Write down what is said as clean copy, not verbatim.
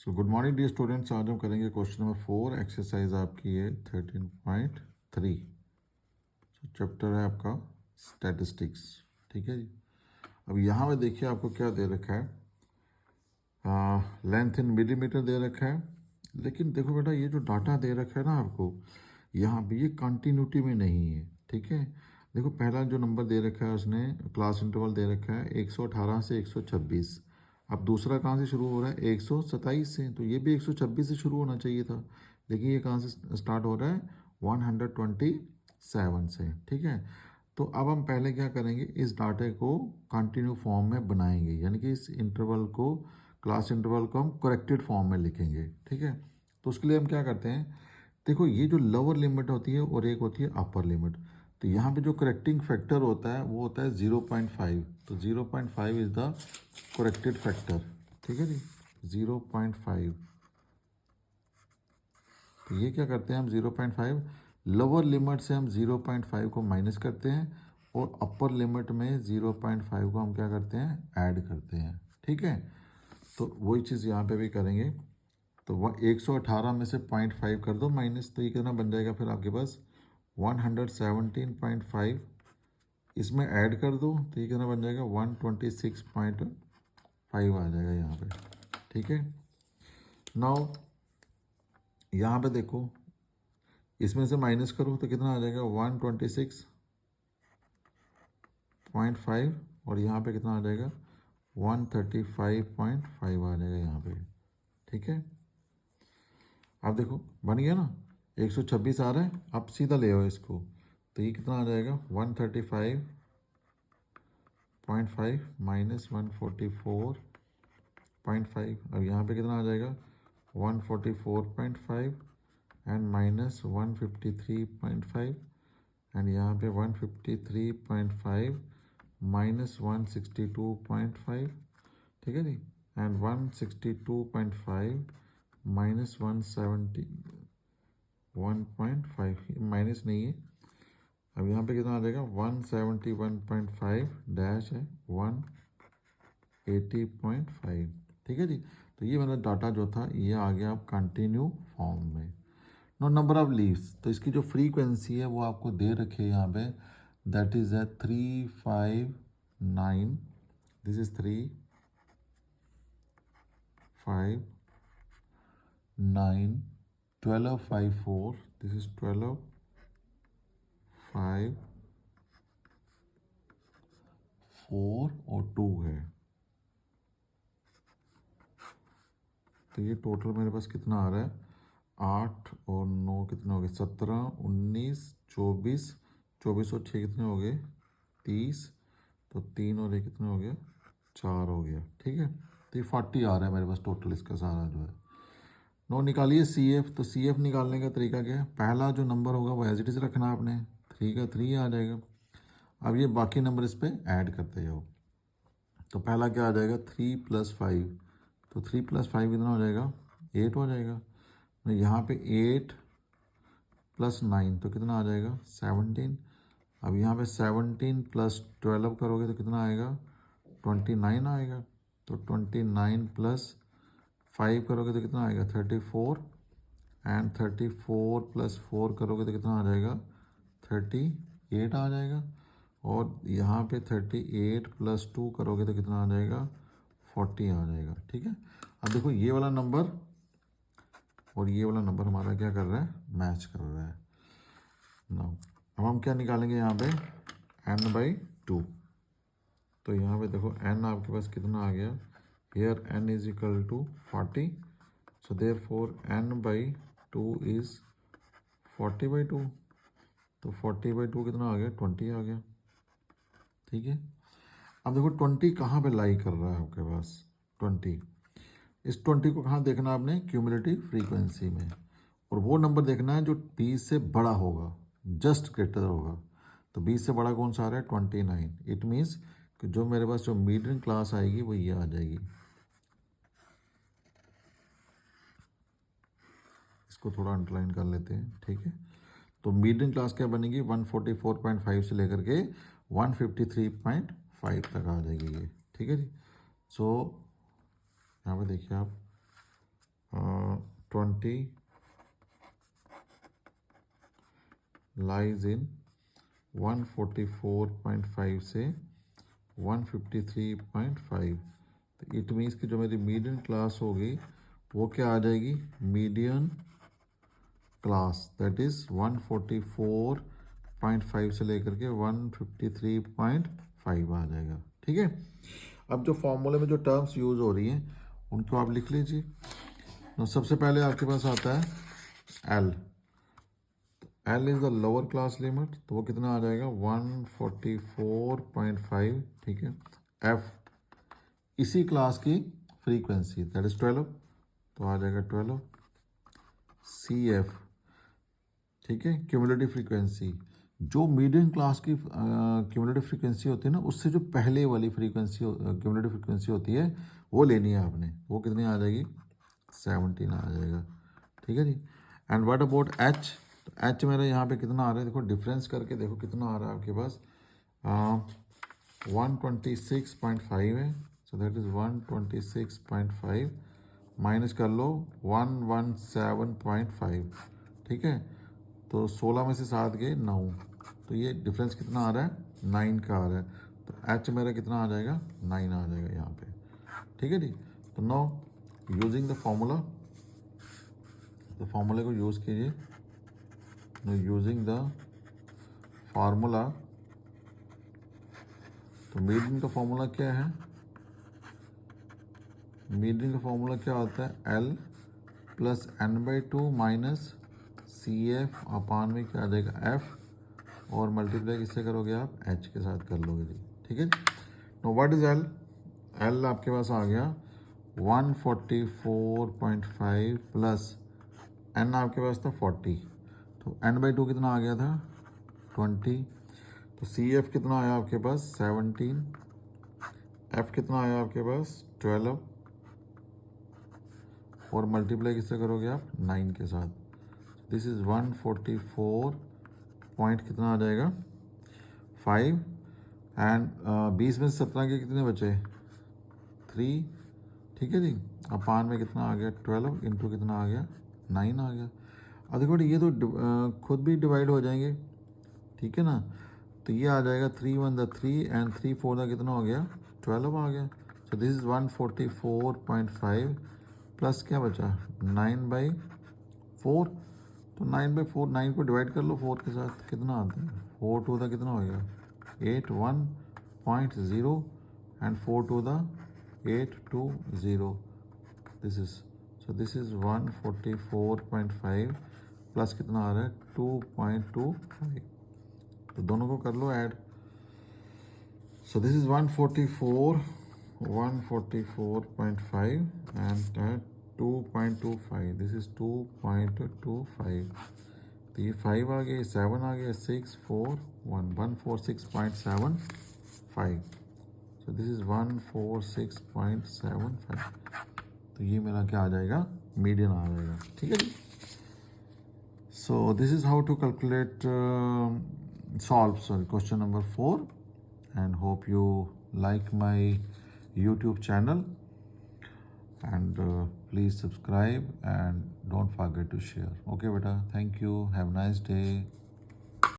सो good morning dear students. आज हम करेंगे क्वेश्चन नंबर 4, एक्सरसाइज आपकी है 13.3। चैप्टर है आपका स्टैटिस्टिक्स। ठीक है जी। अब यहाँ पे देखिए आपको क्या दे रखा है, लेंथ इन मिलीमीटर दे रखा है। लेकिन देखो बेटा, ये जो डाटा दे रखा है ना आपको, यहाँ पे ये कंटिन्यूटी में नहीं है। ठीक है, देखो पहला जो नंबर दे रखा है उसने क्लास इंटरवल दे रखा है 118 से 126। अब दूसरा कहाँ से शुरू हो रहा है, 127 से, तो ये भी 126 से शुरू होना चाहिए था। लेकिन ये कहाँ से स्टार्ट हो रहा है, 127 से। ठीक है, तो अब हम पहले क्या करेंगे, इस डाटे को कंटिन्यू फॉर्म में बनाएंगे, यानी कि इस इंटरवल को, क्लास इंटरवल को हम करेक्टेड फॉर्म में लिखेंगे। ठीक है, तो उसके लिए हम क्या करते हैं, देखो ये जो लोअर लिमिट होती है और एक होती है अपर लिमिट। तो यहाँ पे जो करेक्टिंग फैक्टर होता है वो होता है 0.5। तो 0.5 इज द करेक्टेड फैक्टर। ठीक है जी, 0.5। तो ये क्या करते हैं हम, 0.5 लोअर लिमिट से हम 0.5 को माइनस करते हैं और अपर लिमिट में 0.5 को हम क्या करते हैं, ऐड करते हैं। ठीक है, तो वही चीज़ यहाँ पे भी करेंगे। तो 118 में से 0.5 कर दो माइनस, तो ये कितना बन जाएगा फिर आपके पास 117.5। इसमें ऐड कर दो तो ये कितना बन जाएगा, 126.5 आ जाएगा यहाँ पे। ठीक है, नाउ यहाँ पे देखो, इसमें से माइनस करो तो कितना आ जाएगा, 126.5, और यहाँ पे कितना आ जाएगा, 135.5 आ जाएगा यहाँ पे। ठीक है, अब देखो बन गया ना, 126 आ रहा है। अब सीधा ले आओ इसको, तो ये कितना आ जाएगा, 135.5 माइनस 144.5। अब यहाँ पे कितना आ जाएगा, 144.5 एंड माइनस 153.5, एंड यहाँ पे 153.5 माइनस 162.5। ठीक है जी, एंड 162.5 माइनस 171.5, माइनस नहीं है। अब यहाँ पे कितना आ जाएगा, 171.5 डैश है 180.5। ठीक है जी, तो ये मेरा डाटा जो था ये आ गया आप कंटिन्यू फॉर्म में। नो नंबर ऑफ लीव्स, तो इसकी जो फ्रीक्वेंसी है वो आपको दे रखे है यहाँ पे, दैट इज है 359। This is 359 12/4। दिस इज 12/5 4 और 2 है। तो ये टोटल मेरे पास कितना आ रहा है, 8 और 9 कितने हो गए, 17, 19, 24, 24 और 6 कितने हो गए, 30। तो 3 और 1 कितने हो गया, 4 हो गया। ठीक है, तो ये 40 आ रहा है मेरे पास टोटल इसका सारा जो है। नो निकालिए सी एफ। तो सी एफ निकालने का तरीका क्या है, पहला जो नंबर होगा वो एज इट इज़ रखना आपने, 3 का 3 आ जाएगा। अब ये बाकी नंबर इस पर ऐड करते जाओ। तो पहला क्या आ जाएगा, 3 + 5। तो 3 + 5 कितना हो जाएगा, 8 हो जाएगा। तो यहाँ पे 8 + 9 तो कितना आ जाएगा, 17। अब यहाँ पे 17 + 12 करोगे तो कितना आएगा, 29 आएगा। तो 29 + 5 करोगे तो कितना आएगा, 34। एंड 34 + 4 करोगे तो कितना आ जाएगा, 38 आ जाएगा। और यहाँ पे 38 + 2 करोगे तो कितना आ जाएगा, 40 आ जाएगा। ठीक है, अब देखो ये वाला नंबर और ये वाला नंबर हमारा क्या कर रहा है, मैच कर रहा है ना। अब हम क्या निकालेंगे यहाँ पे, n/2। तो यहाँ पे देखो n आपके पास कितना आ गया, here n is equal to 40। So therefore n/2 is 40/2। तो 40/2 कितना आ गया, 20 आ गया। ठीक है, अब देखो 20 कहाँ पे लाई कर रहा है आपके पास, 20, इस 20 को कहाँ देखना है आपने, क्यूमुलेटिव फ्रीक्वेंसी में। और वो नंबर देखना है जो 20 से बड़ा होगा, जस्ट ग्रेटर होगा। तो 20 से बड़ा कौन सा आ रहा है, 29। इट मीन्स कि जो मेरे पास जो मीडियन क्लास आएगी वो ये आ जाएगी। इसको थोड़ा अंडरलाइन कर लेते हैं। ठीक है, तो मीडियन क्लास क्या बनेगी, 144.5 से लेकर के 153.5 तक आ जाएगी ये। ठीक है जी, सो यहाँ पे देखिए आप, 20 lies in 144.5 से 153.5। तो इट मीन्स कि जो मेरी मीडियन क्लास होगी वो क्या आ जाएगी, मीडियन क्लास, दैट इज़ 144.5 से लेकर के 153.5 आ जाएगा। ठीक है, अब जो फॉर्मूले में जो टर्म्स यूज़ हो रही हैं उनको आप लिख लीजिए। तो सबसे पहले आपके पास आता है L. L is the lower class limit, तो वो कितना आ जाएगा 144.5। ठीक है, एफ इसी क्लास की फ्रीक्वेंसी दैट इज़ 12, तो आ जाएगा 12। सी एफ, ठीक है, क्यूमुलेटिव फ्रीक्वेंसी, जो मीडियम क्लास की क्यूमुलेटिव फ्रीक्वेंसी होती है ना, उससे जो पहले वाली फ्रीक्वेंसी क्यूमुलेटिव फ्रीक्वेंसी होती है वो लेनी है आपने। वो कितनी आ जाएगी, 17 आ जाएगा। ठीक है जी। एंड व्हाट अबाउट एच, तो एच मेरा यहाँ पे कितना आ रहा है, देखो डिफरेंस करके देखो कितना आ रहा है आपके पास, 126.5 है, सो दैट इज़ 126.5 माइनस कर लो 117.5। ठीक है, तो 16 में से 7 गए 9, तो ये डिफरेंस कितना आ रहा है, 9 का आ रहा है। तो एच मेरा कितना आ जाएगा, 9 आ जाएगा यहाँ पे। ठीक है जी। तो नो यूजिंग द फॉर्मूला, तो फॉर्मूले को यूज़ कीजिए। यूजिंग द फार्मूला, तो मीडियन का फॉर्मूला क्या है, मीडियन का फॉर्मूला क्या होता है, L plus n/2 minus C F upon में क्या आ जाएगा एफ, और मल्टीप्लाई किससे करोगे आप, एच के साथ कर लोगे जी। ठीक है। Know what is L, L आपके पास आ गया 144.5 प्लस एन आपके पास था 40, तो n/2 कितना आ गया था 20, तो सी एफ कितना आया आपके पास 17, एफ कितना आया आपके पास 12, और मल्टीप्लाई किससे करोगे आप 9 के साथ। दिस इज़ 144 पॉइंट कितना आ जाएगा 5, एंड 20 में से 17 के कितने बचे 3। ठीक है जी, अपान में कितना आ गया 12 इंटू कितना आ गया 9 आ गया। अब देखो ये तो खुद भी डिवाइड हो जाएंगे। ठीक है ना, तो ये आ जाएगा 3 1 द 3 एंड 3 4 द कितना हो गया 12 आ गया। सो दिस इज़ 144.5 प्लस क्या बचा 9/4, तो 9/4, 9 को डिवाइड कर लो 4 के साथ, कितना आता है 4 2 द कितना हो गया 81.0 and 4 2 the 820। This is, so this is 144.5 plus कितना आ रहा है 2.25, तो दोनों को कर लो add. So this is 144.5 and 2.25, this is 2.25, तो ये 5 आ गया, 7 आ गया, 6 4 1 146.75, सो दिस इज 146.75, तो ये मेरा क्या आ जाएगा मीडियन आ जाएगा। ठीक है जी। So this is how to calculate solve question number 4, and hope you like my YouTube channel, and please subscribe and don't forget to share. Okay beta, thank you, have a nice day.